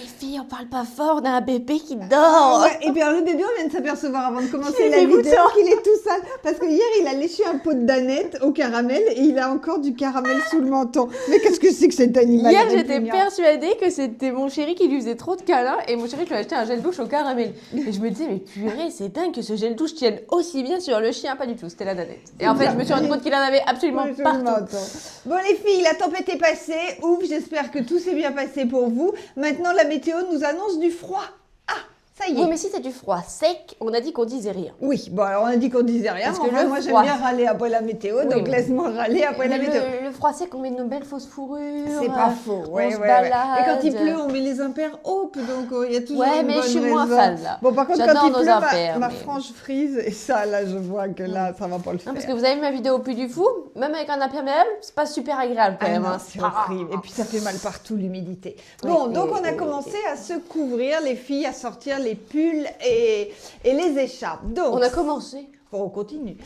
les filles, on parle pas fort, on a un bébé qui dort. Ouais, et bien le bébé, on vient de s'apercevoir avant de commencer C'est la vidéo dégoûtant. qu'il est tout sale. Parce que hier, il a léché un pot de danette au caramel et il a encore du caramel sous le menton. Mais qu'est-ce que c'est que cet animal Hier, j'étais répugnant? persuadée que c'était mon chéri qui lui faisait trop de câlins et mon chéri lui a acheté un gel douche au caramel. Et je me disais, mais purée, c'est dingue que ce gel douche tienne aussi bien sur le chien. Pas du tout, c'était la danette. Et en fait, je me suis rendu compte qu'il en avait absolument Ouais, sous le partout. menton. Bon les filles, la tempête est passée. Ouf, j'espère que tout s'est bien passé pour vous. Maintenant, la météo nous annonce du froid. Ah, ça y est. Oui, mais si c'est du froid sec, on a dit qu'on disait rien. Oui, bon alors on a dit qu'on disait rien. Parce que Enfin, le moi j'aime froid- bien râler après la météo, Oui, donc mais- laisse-moi râler après la Mais météo. le froid sec, on met nos belles fausses fourrures. C'est pas faux, ouais, on se ouais, ouais. balade. Et quand il pleut, on met les impairs haupes, donc il y a toujours Ouais, une mais bonne je suis moins raison. fan, là. Bon, par contre, J'adore quand il nos pleut, impairs, ma mais- frange frise, et ça, là, je vois que là, ça va pas le faire. Non, parce que vous avez vu ma vidéo au Puy du Fou, même avec un imperméable, c'est pas super agréable quand Ah même. non, hein. c'est horrible. Et puis ça fait mal partout, l'humidité. Oui, Bon, et- donc on a et- commencé à se couvrir, les filles, à sortir les pulls et les écharpes. Donc, On a commencé. bon, on continue.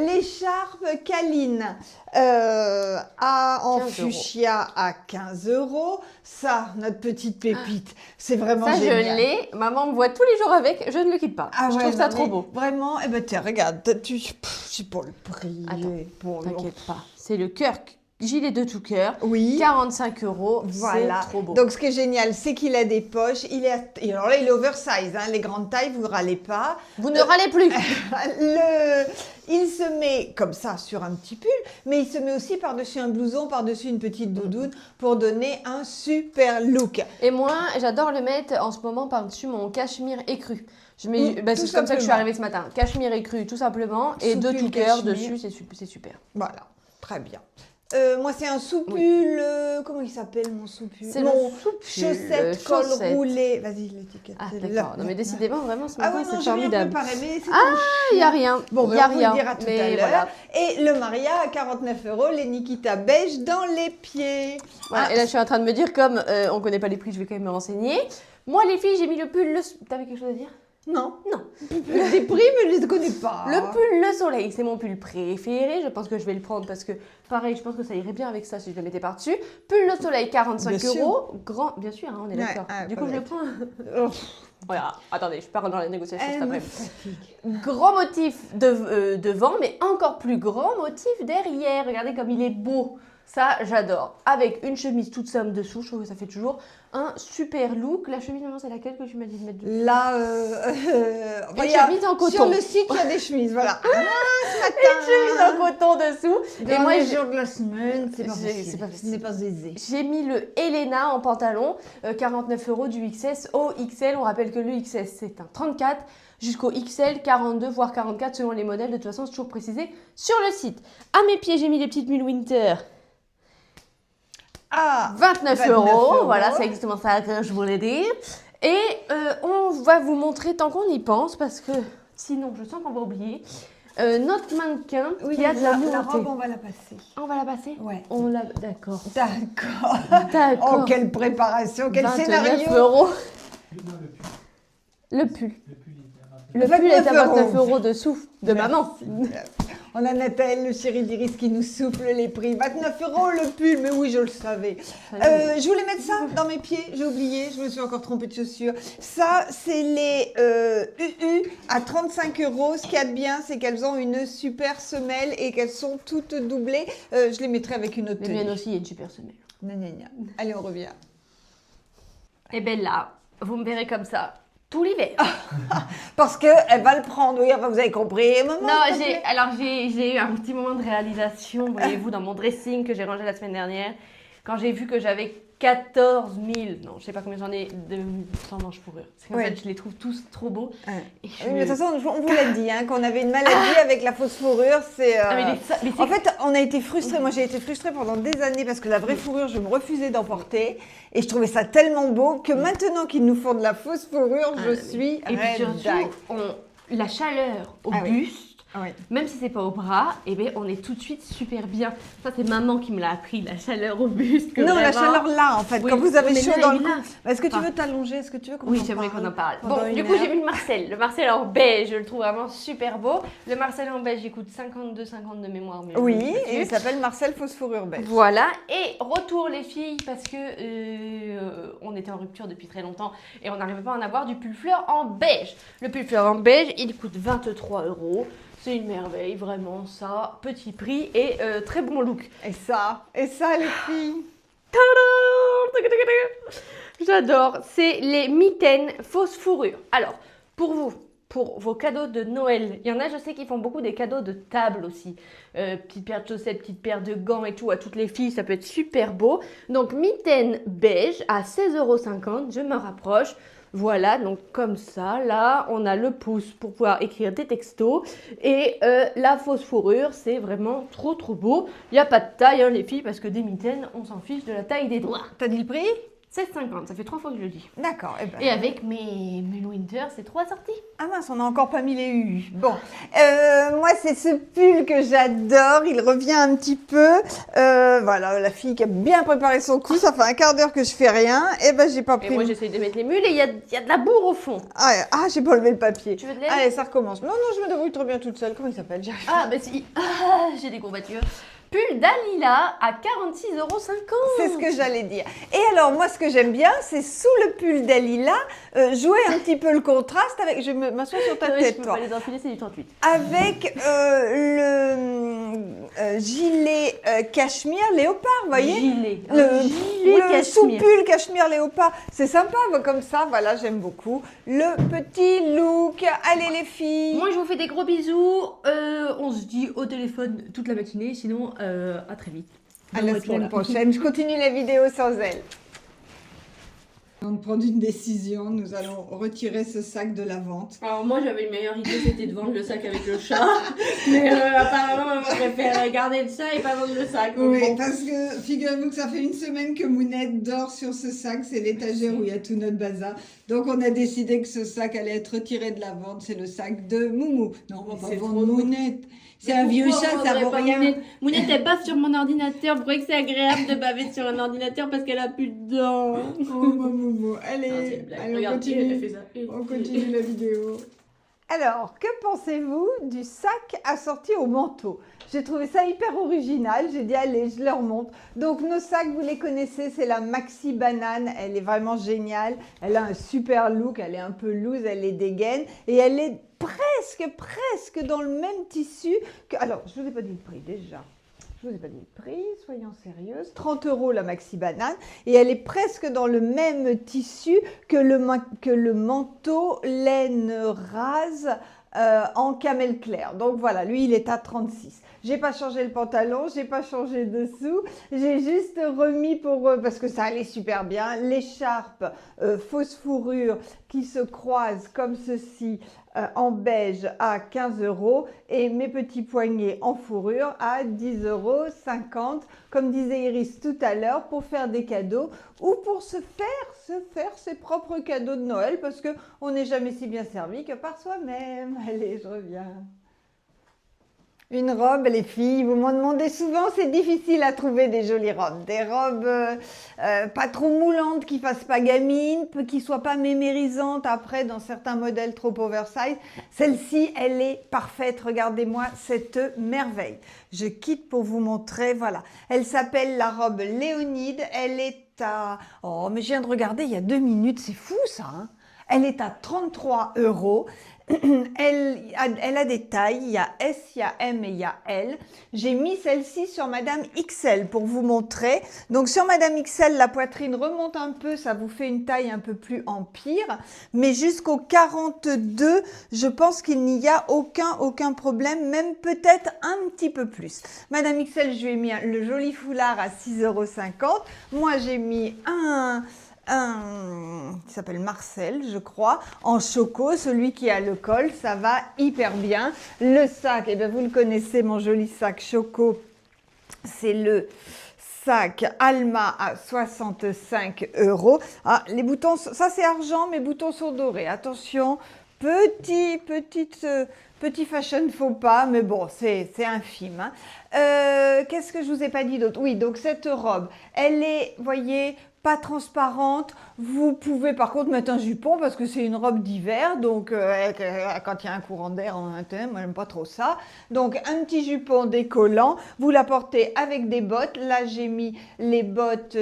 L'écharpe Caline en 15 € fuchsia à 15 €. Ça, notre petite pépite, c'est vraiment Ça, je génial. l'ai. Maman me voit tous les jours avec. Je ne le quitte pas. Ah je ouais, trouve ça non, trop mais beau. Vraiment, eh ben tiens, regarde, c'est pour le prix. Attends, pour le- T'inquiète pas. C'est le cœur, gilet de tout cœur. Oui. 45 €. Voilà. C'est trop beau. Donc, ce qui est génial, c'est qu'il a des poches. Et alors là, il est oversize. Hein, les grandes tailles, vous ne râlez pas. Vous ne râlez plus. Il se met comme ça sur un petit pull, mais il se met aussi par-dessus un blouson, par-dessus une petite doudoune pour donner un super look. Et moi, j'adore le mettre en ce moment par-dessus mon cachemire écru. Je mets, Tout c'est comme ça que je suis simplement. arrivée ce matin. Cachemire écru, tout simplement. Et Sous de pull tout cœur cachemire. dessus, c'est super. Voilà, très bien. Moi, c'est un sous-pull. Comment il s'appelle mon sous-pull? C'est Mon le sous-pull, chaussette, col chaussette. roulé. Vas-y, l'étiquette. Ah, Là. d'accord. Non, mais décidément, vraiment, ce Ah matin, oui, non, c'est j'ai rien formidable. préparé, mais c'est Il n'y a rien. Bon, il y a on vous rien. le dira tout Mais à l'heure. voilà. Et le Maria à 49 €, les Nikita beige dans les pieds. Voilà, Ah, et là, je suis en train de me dire, comme on ne connaît pas les prix, je vais quand même me renseigner. Moi, les filles, j'ai mis le pull. T'avais quelque chose à dire? non, Non. les prix, mais je ne les connais pas. Le pull Le Soleil, c'est mon pull préféré. Je pense que je vais le prendre parce que, pareil, je pense que ça irait bien avec ça si je le mettais par-dessus. Pull Le Soleil, 45 Bien sûr. €. Grand, bien sûr, hein, on est Ouais, d'accord. ah, Du pas coup, je le bête. prends. Oh, Voilà. Attendez, je pars dans la négociation cet elle me après-midi. fatigue. Grand motif devant, mais encore plus grand motif derrière. Regardez comme il est beau. Ça, j'adore. Avec une chemise toute simple dessous, je trouve que ça fait toujours un super look. La chemise, maman, c'est laquelle que tu m'as dit de mettre dessus? Là, Une il y a- chemise en coton. Sur le site, il y a des chemises, voilà. Ah, ce matin. Chemise en coton dessous. Et moi, les jours de la semaine, c'est pas J'ai- facile. c'est pas Ce facile. n'est pas aisé. j'ai mis le Elena en pantalon, 49 € du XS au XL. On rappelle que le XS, c'est un 34 jusqu'au XL, 42 voire 44 selon les modèles. De toute façon, c'est toujours précisé sur le site. À mes pieds, j'ai mis les petites mules Winter. Ah, 29 €. €, voilà, c'est exactement ça que je voulais dire. Et on va vous montrer, tant qu'on y pense, parce que sinon je sens qu'on va oublier, notre mannequin oui, qui a de la la nouveauté. robe, on va la passer. On va la passer? Ouais. On la... D'accord. D'accord. D'accord. Oh, quelle préparation, quel 29 scénario. €. Le pull. Le pull est à 29 € dessous de maman. On a Nathalie, le chéri d'Iris, qui nous souffle les prix. 29 € le pull, mais oui, je le savais. Je voulais mettre ça dans mes pieds, j'ai oublié, je me suis encore trompée de chaussures. Ça, c'est les UU à 35 €. Ce qu'il y a de bien, c'est qu'elles ont une super semelle et qu'elles sont toutes doublées. Je les mettrai avec une autre Les tenue. miennes aussi, il y a une super semelle. Gna, gna, gna. Allez, on revient. Et bien là, vous me verrez comme ça tout l'hiver. Parce qu'elle va le prendre, oui, enfin, vous avez compris. Maman, Non, s'il te plaît. j'ai eu un petit moment de réalisation, voyez-vous, dans mon dressing que j'ai rangé la semaine dernière, quand j'ai vu que j'avais 14 000, non, je sais pas combien j'en ai, de sans manches fourrure. C'est qu'en Ouais. fait, je les trouve tous trop beaux. Ouais. Et Oui, mais de toute façon, on vous l'a dit, hein, qu'on avait une maladie avec la fausse fourrure. C'est. Ah, mais En fait, on a été frustrés. Moi, j'ai été frustrée pendant des années parce que la vraie fourrure, je me refusais d'en porter. Et je trouvais ça tellement beau que maintenant qu'ils nous font de la fausse fourrure, je suis Et puis surtout, dingue. la chaleur au Ah oui. buste, Oui. Même si c'est pas au bras, eh bien, on est tout de suite super bien. Ça, c'est maman qui me l'a appris, la chaleur au buste. que Non, la vraiment- chaleur là, en fait, Oui, quand vous avez mais chaud là, dans il le est cou. là. Est-ce que tu Enfin, veux t'allonger? Est-ce que tu veux qu'on Oui, en j'aimerais parle qu'on en parle. pendant Bon, une du coup, heure j'ai vu le Marcel. Le Marcel en beige, je le trouve vraiment super beau. Le Marcel en beige, il coûte 52,50 de mémoire. Mais Oui, je ne sais et il plus. s'appelle Marcel Phosphorure beige. Voilà, et retour les filles, parce que on était en rupture depuis très longtemps et on n'arrivait pas à en avoir du pull fleur en beige. Le pull fleur en beige, il coûte 23 €. C'est une merveille, vraiment, ça. Petit prix et très bon look. Et ça, les filles. J'adore, c'est les mitaines fausse fourrure. Alors, pour vous, pour vos cadeaux de Noël, il y en a, je sais, qui font beaucoup des cadeaux de table aussi. Petite paire de chaussettes, petite paire de gants et tout, à toutes les filles, ça peut être super beau. Donc, mitaines beige à 16,50 €, je me rapproche. Voilà, donc comme ça, là, on a le pouce pour pouvoir écrire des textos. Et la fausse fourrure, c'est vraiment trop trop beau. Il n'y a pas de taille, hein, les filles, parce que des mitaines, on s'en fiche de la taille des doigts. T'as dit le prix? 16,50, ça fait 3 fois que je le dis. D'accord. Eh ben. Et avec mes Winter, c'est 3 sorties. Ah mince, on n'a encore pas mis les U. Bon, moi c'est ce pull que j'adore, il revient un petit peu. Voilà, la fille qui a bien préparé son coup, ça fait un quart d'heure que je fais rien, et ben j'ai pas Et pris. moi, j'essaye de mettre les mules et il y a de la bourre au fond. J'ai pas levé le papier. Tu veux de l'aide? Allez, ça recommence. Non, je me débrouille très bien toute seule. Comment il s'appelle? J'y arrive pas. Ah, bah si. Ah, j'ai des courbatures. Pull Dalila à 46,50 €. C'est ce que j'allais dire. Et alors, moi, ce que j'aime bien, c'est sous le pull Dalila, jouer un petit peu le contraste avec. Je m'assois sur ta Ouais, tête, je peux toi. pas les enfiler, c'est du 38. Avec le gilet cachemire léopard, vous voyez? Gilet. Le Gilet cachemire. sous-pull cachemire léopard. C'est sympa, comme ça, voilà, j'aime beaucoup. Le petit look. Allez, les filles. Moi, je vous fais des gros bisous. On se dit au téléphone toute la matinée. Sinon, à très vite. À Dans la le retour, semaine là. prochaine. Je continue la vidéo sans elle. On va prendre une décision. Nous allons retirer ce sac de la vente. Alors moi j'avais une meilleure idée, c'était de vendre le sac avec le chat. Mais apparemment maman préfère garder le chat et pas vendre le sac. Donc Oui, bon. parce que figurez-vous que ça fait une semaine que Mounette dort sur ce sac. C'est l'étagère où il y a tout notre bazar. Donc on a décidé que ce sac allait être retiré de la vente. C'est le sac de Moumou. Non, on va pas C'est vendre trop Mounette. C'est un vieux chat, ça vaut rien. Mounette, elle bave sur mon ordinateur. Vous croyez que c'est agréable de baver sur un ordinateur parce qu'elle a plus de dents? Oh, ma Moumou. Non, c'est Allez, une blague. allez, on Regarde, continue. elle fait ça. On continue la vidéo. Alors, que pensez-vous du sac assorti au manteau? J'ai trouvé ça hyper original. J'ai dit, allez, je leur montre. Donc, nos sacs, vous les connaissez, c'est la Maxi Banane. Elle est vraiment géniale. Elle a un super look. Elle est un peu loose, elle est dégaine. Et elle est presque dans le même tissu que... Alors, je ne vous ai pas dit le prix déjà. Je vous ai pas dit le prix, soyons sérieuses. 30 € la Maxi Banane. Et elle est presque dans le même tissu que le manteau laine rase en camel clair. Donc voilà, lui, il est à 36. J'ai pas changé le pantalon, j'ai pas changé dessous. J'ai juste remis parce que ça allait super bien, l'écharpe fausse fourrure qui se croise comme ceci en beige à 15 € et mes petits poignets en fourrure à 10,50 €, comme disait Iris tout à l'heure, pour faire des cadeaux ou pour se faire ses propres cadeaux de Noël parce qu'on n'est jamais si bien servi que par soi-même. Allez, je reviens. Une robe, les filles, vous m'en demandez souvent, c'est difficile à trouver des jolies robes. Des robes pas trop moulantes, qui fassent pas gamine, qui soient pas mémérisantes après dans certains modèles trop oversize. Celle-ci, elle est parfaite. Regardez-moi cette merveille. Je quitte pour vous montrer, voilà. Elle s'appelle la robe Léonide. Elle est à... Oh, mais je viens de regarder il y a 2 minutes, c'est fou ça, hein. Elle est à 33 €. Elle a des tailles, il y a S, il y a M et il y a L. J'ai mis celle-ci sur Madame XL pour vous montrer. Donc sur Madame XL, la poitrine remonte un peu, ça vous fait une taille un peu plus empire. Mais jusqu'au 42, je pense qu'il n'y a aucun problème, même peut-être un petit peu plus. Madame XL, je lui ai mis le joli foulard à 6,50 €. Moi, j'ai mis un qui s'appelle Marcel, je crois, en choco, celui qui a le col, ça va hyper bien. Le sac, eh bien, vous le connaissez, mon joli sac choco, c'est le sac Alma à 65 €. Ah, les boutons, ça c'est argent, mes boutons sont dorés. Attention, Petit fashion faux pas, mais bon, c'est infime. Hein. Qu'est-ce que je vous ai pas dit d'autre? Oui, donc cette robe, elle est, voyez, pas transparente. Vous pouvez par contre mettre un jupon parce que c'est une robe d'hiver, donc quand il y a un courant d'air en interne, moi j'aime pas trop ça. Donc un petit jupon décollant, vous la portez avec des bottes. Là j'ai mis les bottes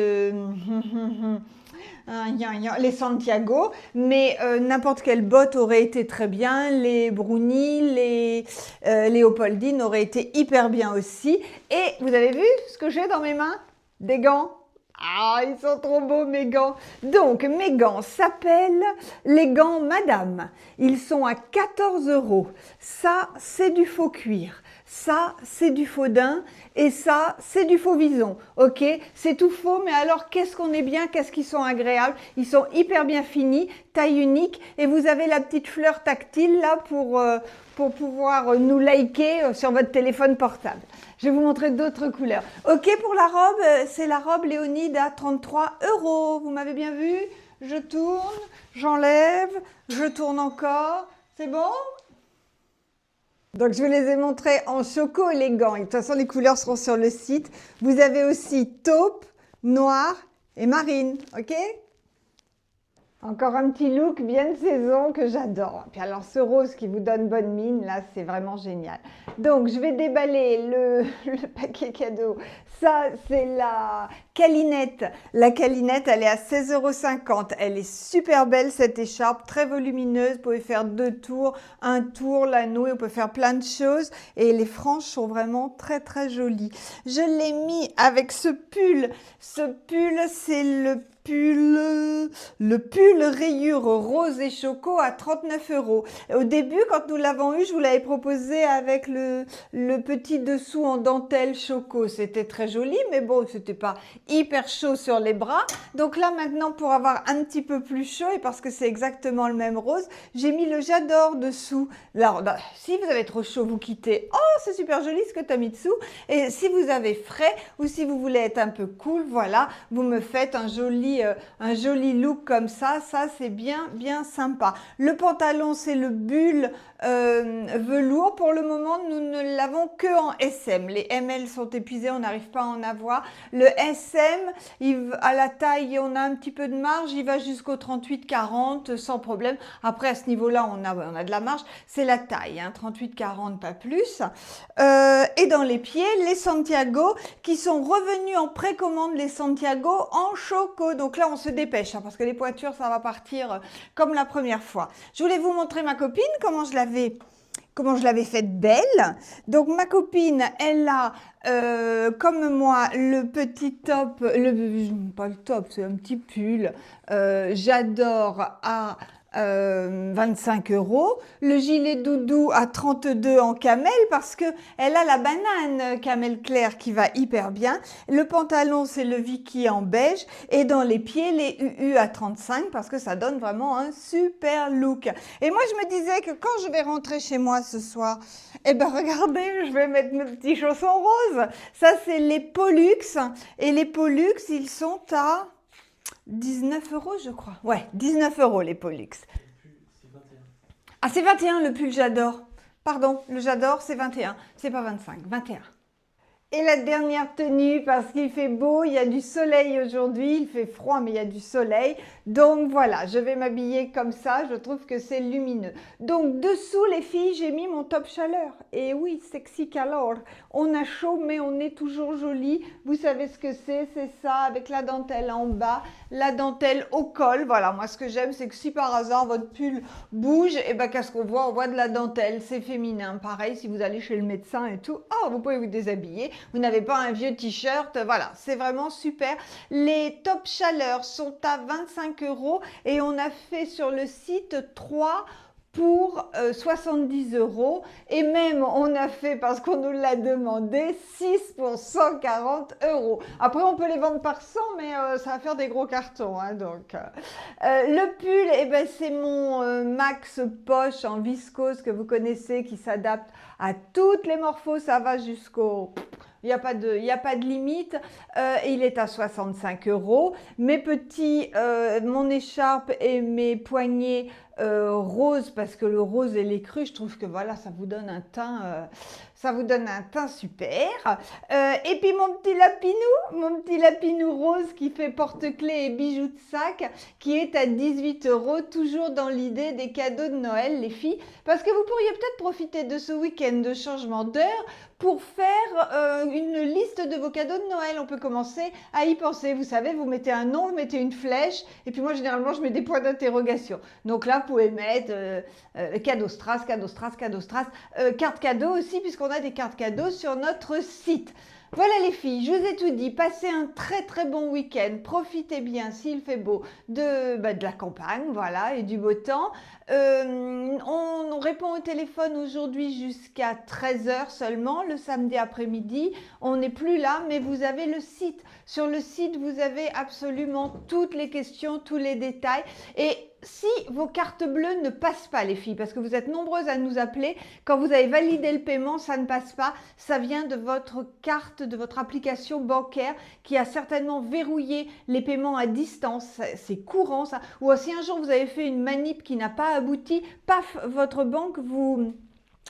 les Santiago, mais n'importe quelle botte aurait été très bien, les Bruni, les Léopoldine auraient été hyper bien aussi. Et vous avez vu ce que j'ai dans mes mains? Des gants. Ah, ils sont trop beaux mes gants. Donc mes gants s'appellent les gants Madame. Ils sont à 14 €. Ça, c'est du faux cuir. Ça, c'est du faux daim. Et ça, c'est du faux vison. Ok, c'est tout faux, mais alors qu'est-ce qu'on est bien, qu'est-ce qu'ils sont agréables. Ils sont hyper bien finis, taille unique. Et vous avez la petite fleur tactile là pour pouvoir nous liker sur votre téléphone portable. Je vais vous montrer d'autres couleurs. Ok, pour la robe, c'est la robe Léonide à 33 €. Vous m'avez bien vu? Je tourne, j'enlève, je tourne encore. C'est bon? Donc, je vous les ai montrés en choco élégant. Et de toute façon, les couleurs seront sur le site. Vous avez aussi taupe, noir et marine. Ok? Encore un petit look bien de saison que j'adore. Puis alors ce rose qui vous donne bonne mine, là c'est vraiment génial. Donc je vais déballer le paquet cadeau. Ça c'est la Calinette. La Calinette elle est à 16,50 €. Elle est super belle cette écharpe, très volumineuse. Vous pouvez faire 2 tours, un tour, l'anneau, on peut faire plein de choses. Et les franges sont vraiment très très jolies. Je l'ai mis avec ce pull. Ce pull c'est le pull rayure rose et choco à 39 €. Au début, quand nous l'avons eu, je vous l'avais proposé avec le petit dessous en dentelle choco. C'était très joli, mais bon, c'était pas hyper chaud sur les bras. Donc là, maintenant, pour avoir un petit peu plus chaud, et parce que c'est exactement le même rose, j'ai mis le J'adore dessous. Alors, si vous avez trop chaud, vous quittez. Oh, c'est super joli ce que tu as mis dessous. Et si vous avez frais, ou si vous voulez être un peu cool, voilà, vous me faites un joli look comme ça c'est bien sympa. Le pantalon c'est le bulle velours. Pour le moment nous ne l'avons que en SM. Les ML sont épuisés, on n'arrive pas à en avoir. Le SM, à la taille on a un petit peu de marge, il va jusqu'au 38-40 sans problème. Après à ce niveau là on a de la marge, c'est la taille, hein, 38-40 pas plus. Et dans les pieds, les Santiago qui sont revenus en précommande, les Santiago en choco. Donc là on se dépêche hein, parce que les pointures ça va partir comme la première fois. Je voulais vous montrer ma copine, comment je l'avais faite belle. Donc ma copine, elle a comme moi le petit top, pas le top, c'est un petit pull, j'adore à 25 €. Le gilet doudou à 32 en camel parce que elle a la banane camel clair qui va hyper bien. Le pantalon c'est le Vicky en beige et dans les pieds les UU à 35 parce que ça donne vraiment un super look. Et moi je me disais que quand je vais rentrer chez moi ce soir, eh ben regardez, je vais mettre mes petits chaussons roses. Ça c'est les Pollux et les Pollux ils sont à 19 € je crois. Ouais, 19 € les Pollux. Ah, c'est 21 le pull J'adore. Pardon, le J'adore c'est 21. C'est pas 25, 21. Et la dernière tenue, parce qu'il fait beau, il y a du soleil aujourd'hui, il fait froid mais il y a du soleil. Donc voilà, je vais m'habiller comme ça, je trouve que c'est lumineux. Donc dessous les filles, j'ai mis mon top chaleur. Et oui, sexy calor. On a chaud mais on est toujours joli. Vous savez ce que c'est ça, avec la dentelle en bas, la dentelle au col. Voilà, moi ce que j'aime c'est que si par hasard votre pull bouge, et ben qu'est-ce qu'on voit? On voit de la dentelle, c'est féminin. Pareil, si vous allez chez le médecin et tout, oh, vous pouvez vous déshabiller. Vous n'avez pas un vieux t-shirt, voilà, c'est vraiment super. Les top chaleur sont à 25 € et on a fait sur le site 3 pour 70 € et même on a fait, parce qu'on nous l'a demandé, 6 pour 140 €. Après on peut les vendre par 100 mais ça va faire des gros cartons hein, donc. Le pull, eh ben, c'est mon Max poche en viscose que vous connaissez qui s'adapte à toutes les morphos, ça va jusqu'au Il n'y a pas de limite. Et il est à 65 euros. Mes petits, mon écharpe et mes poignets rose, parce que le rose et les crus, je trouve que voilà, ça vous donne un teint super. Et puis mon petit lapinou rose qui fait porte-clés et bijoux de sac, qui est à 18 euros, toujours dans l'idée des cadeaux de Noël, les filles, parce que vous pourriez peut-être profiter de ce week-end de changement d'heure pour faire une liste de vos cadeaux de Noël. On peut commencer à y penser. Vous savez, vous mettez un nom, vous mettez une flèche, et puis moi, généralement, je mets des points d'interrogation. Donc là, vous pouvez mettre cadeau strass, carte cadeau aussi, puisqu'on a des cartes cadeaux sur notre site. Voilà les filles, je vous ai tout dit. Passez un très très bon week-end. Profitez bien, s'il fait beau, de la campagne, voilà, et du beau temps. On répond au téléphone aujourd'hui jusqu'à 13 h seulement, le samedi après-midi. On n'est plus là, mais vous avez le site. Sur le site, vous avez absolument toutes les questions, tous les détails. Et si vos cartes bleues ne passent pas, les filles, parce que vous êtes nombreuses à nous appeler, quand vous avez validé le paiement, ça ne passe pas, ça vient de votre carte, de votre application bancaire qui a certainement verrouillé les paiements à distance. C'est courant ça. Ou si un jour vous avez fait une manip qui n'a pas abouti, paf, votre banque vous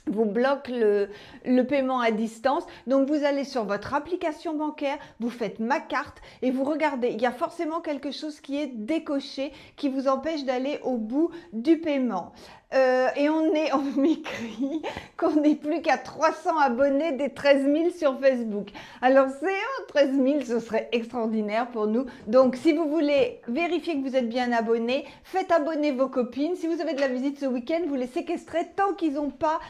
bloque le paiement à distance. Donc, vous allez sur votre application bancaire, vous faites ma carte et vous regardez. Il y a forcément quelque chose qui est décoché, qui vous empêche d'aller au bout du paiement. Et on m'écrit qu'on n'est plus qu'à 300 abonnés des 13 000 sur Facebook. Alors, 13 000, ce serait extraordinaire pour nous. Donc, si vous voulez vérifier que vous êtes bien abonné, faites abonner vos copines. Si vous avez de la visite ce week-end, vous les séquestrez tant qu'ils n'ont pas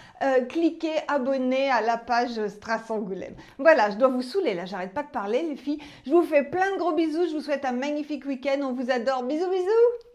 cliqué abonné à la page Strass Angoulême. Voilà, je dois vous saouler là, j'arrête pas de parler les filles. Je vous fais plein de gros bisous, je vous souhaite un magnifique week-end, on vous adore. Bisous, bisous!